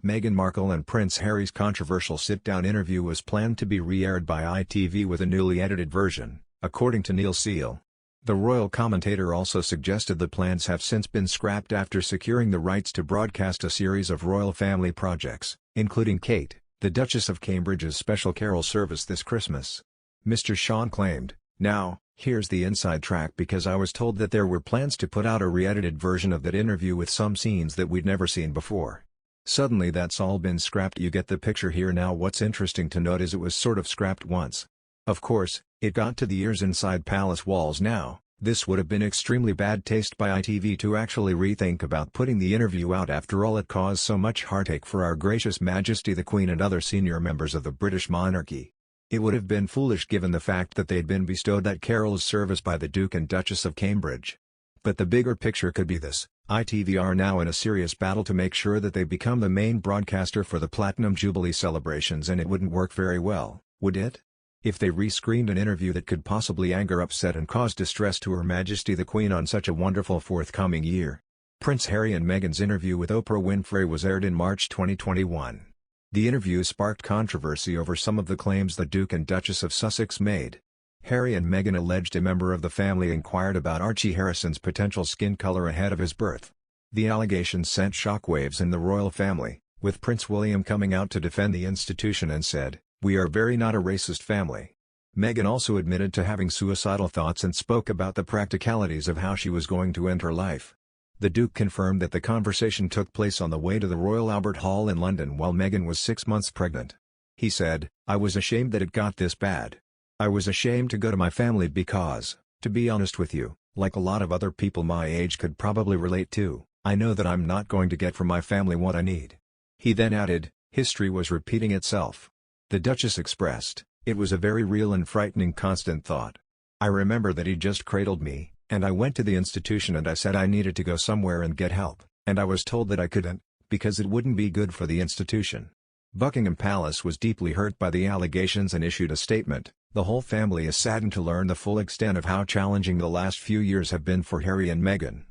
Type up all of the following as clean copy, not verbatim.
Meghan Markle and Prince Harry's controversial sit-down interview was planned to be re-aired by ITV with a newly edited version, according to Neil Seal. The royal commentator also suggested the plans have since been scrapped after securing the rights to broadcast a series of royal family projects, including Kate, the Duchess of Cambridge's special carol service this Christmas. Mr. Sean claimed, "Now, here's the inside track because I was told that there were plans to put out a re-edited version of that interview with some scenes that we'd never seen before. Suddenly that's all been scrapped. You get the picture here now. What's interesting to note is it was sort of scrapped once. Of course, it got to the ears inside palace walls now. This would have been extremely bad taste by ITV to actually rethink about putting the interview out. After all, it caused so much heartache for our gracious Majesty the Queen and other senior members of the British monarchy. It would have been foolish given the fact that they'd been bestowed that carol's service by the Duke and Duchess of Cambridge. But the bigger picture could be this: ITV are now in a serious battle to make sure that they become the main broadcaster for the Platinum Jubilee celebrations, and it wouldn't work very well, would it? If they re-screened an interview that could possibly anger, upset and cause distress to Her Majesty the Queen on such a wonderful forthcoming year. Prince Harry and Meghan's interview with Oprah Winfrey was aired in March 2021. The interview sparked controversy over some of the claims the Duke and Duchess of Sussex made. Harry and Meghan alleged a member of the family inquired about Archie Harrison's potential skin color ahead of his birth. The allegations sent shockwaves in the royal family, with Prince William coming out to defend the institution and said, "We are very not a racist family." Meghan also admitted to having suicidal thoughts and spoke about the practicalities of how she was going to end her life. The Duke confirmed that the conversation took place on the way to the Royal Albert Hall in London while Meghan was 6 months pregnant. He said, "I was ashamed that it got this bad. I was ashamed to go to my family because, to be honest with you, like a lot of other people my age could probably relate to, I know that I'm not going to get from my family what I need." He then added, "History was repeating itself." The Duchess expressed, "It was a very real and frightening constant thought. I remember that he just cradled me, and I went to the institution and I said I needed to go somewhere and get help, and I was told that I couldn't, because it wouldn't be good for the institution." Buckingham Palace was deeply hurt by the allegations and issued a statement. "The whole family is saddened to learn the full extent of how challenging the last few years have been for Harry and Meghan.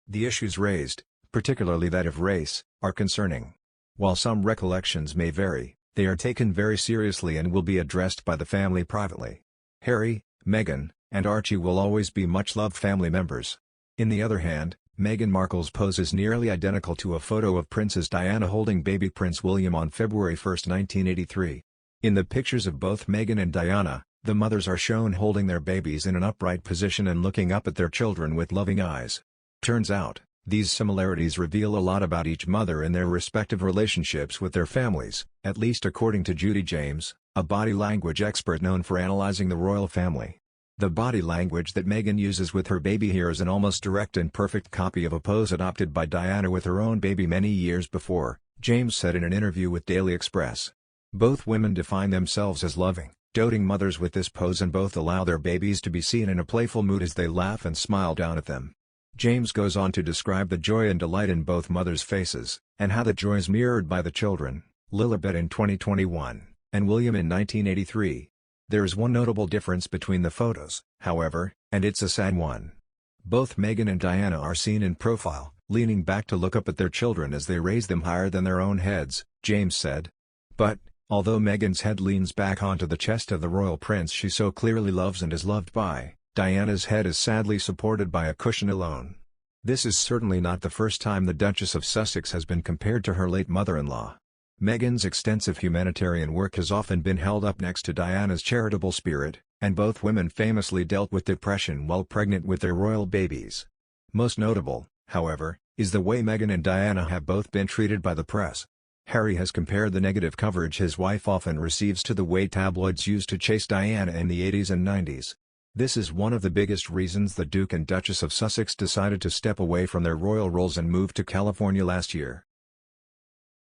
The issues raised, particularly that of race, are concerning. While some recollections may vary, they are taken very seriously and will be addressed by the family privately. Harry, Meghan, and Archie will always be much-loved family members." In the other hand, Meghan Markle's pose is nearly identical to a photo of Princess Diana holding baby Prince William on February 1, 1983. In the pictures of both Meghan and Diana, the mothers are shown holding their babies in an upright position and looking up at their children with loving eyes. Turns out, these similarities reveal a lot about each mother and their respective relationships with their families, at least according to Judy James, a body language expert known for analyzing the royal family. The body language that Meghan uses with her baby here is an almost direct and perfect copy of a pose adopted by Diana with her own baby many years before, James said in an interview with Daily Express. Both women define themselves as loving, doting mothers with this pose, and both allow their babies to be seen in a playful mood as they laugh and smile down at them. James goes on to describe the joy and delight in both mothers' faces, and how that joy is mirrored by the children, Lilibet in 2021, and William in 1983. There is one notable difference between the photos, however, and it's a sad one. Both Meghan and Diana are seen in profile, leaning back to look up at their children as they raise them higher than their own heads, James said. But, although Meghan's head leans back onto the chest of the royal prince she so clearly loves and is loved by, Diana's head is sadly supported by a cushion alone. This is certainly not the first time the Duchess of Sussex has been compared to her late mother-in-law. Meghan's extensive humanitarian work has often been held up next to Diana's charitable spirit, and both women famously dealt with depression while pregnant with their royal babies. Most notable, however, is the way Meghan and Diana have both been treated by the press. Harry has compared the negative coverage his wife often receives to the way tabloids used to chase Diana in the 80s and 90s. This is one of the biggest reasons the Duke and Duchess of Sussex decided to step away from their royal roles and move to California last year.